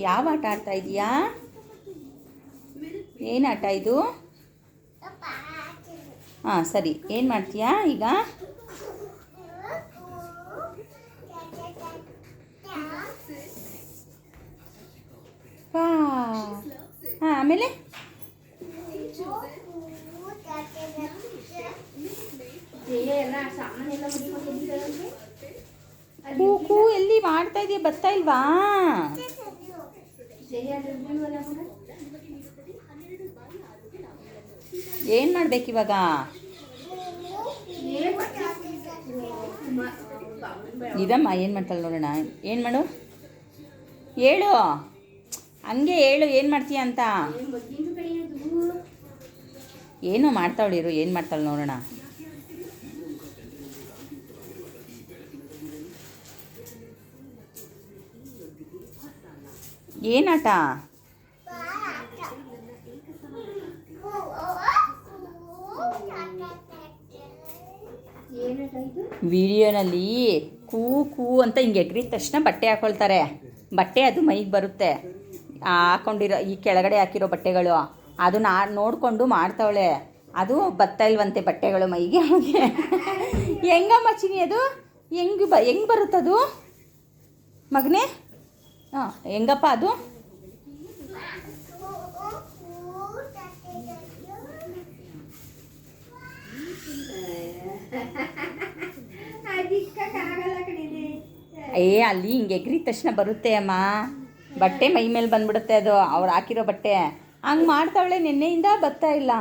ಯಾವ ಆಟ ಆಡ್ತಾ ಇದೀಯಾ? ಏನು ಆಟ ಇದು? ಹಾಂ ಸರಿ, ಏನು ಮಾಡ್ತೀಯಾ ಈಗ? ಹಾಂ, ಆಮೇಲೆ ಕೂಕು ಎಲ್ಲಿ ಮಾಡ್ತಾ ಇದೆಯಾ? ಬರ್ತಾ ಇಲ್ವಾ? ಏನು ಮಾಡ್ಬೇಕಿವಾಗ? ಇದಮ್ಮ ಏನು ಮಾಡ್ತಾಳೆ ನೋಡೋಣ. ಏನು ಮಾಡು, ಹೇಳು, ಹಂಗೆ ಹೇಳು ಏನು ಮಾಡ್ತೀಯ ಅಂತ. ಏನೋ ಮಾಡ್ತಾವಳಿರು, ಏನು ಮಾಡ್ತಾಳೆ ನೋಡೋಣ. ಏನಾಟ? ವಿಡಿಯೋನಲ್ಲಿ ಕೂ ಕೂ ಅಂತ ಹಿಂಗೆ ಎಗ್ರಿದ ತಕ್ಷಣ ಬಟ್ಟೆ ಹಾಕ್ಕೊಳ್ತಾರೆ. ಬಟ್ಟೆ ಅದು ಮೈಗೆ ಬರುತ್ತೆ, ಹಾಕ್ಕೊಂಡಿರೋ ಈ ಕೆಳಗಡೆ ಹಾಕಿರೋ ಬಟ್ಟೆಗಳು, ಅದು ನೋಡಿಕೊಂಡು ಮಾಡ್ತಾವಳೆ. ಅದು ಬರ್ತಾ ಇಲ್ವಂತೆ ಬಟ್ಟೆಗಳು ಮೈಗೆ. ಹೆಂಗಮ್ಮ ಚಿನಿ ಅದು? ಹೆಂಗೆ ಬರುತ್ತದು ಮಗನೇ? ಹಾಂ, ಹೆಂಗಪ್ಪ ಅದು? ಅಲ್ಲಿ ಹಿಂಗೆ ಎಗ್ರಿದ ತಕ್ಷಣ ಬರುತ್ತೆ ಅಮ್ಮ, ಬಟ್ಟೆ ಮೈ ಮೇಲೆ ಬಂದ್ಬಿಡುತ್ತೆ, ಅದು ಅವ್ರು ಹಾಕಿರೋ ಬಟ್ಟೆ. ಹಂಗೆ ಮಾಡ್ತಾವಳೆ, ನಿನ್ನೆಯಿಂದ ಬರ್ತಾ ಇಲ್ಲ.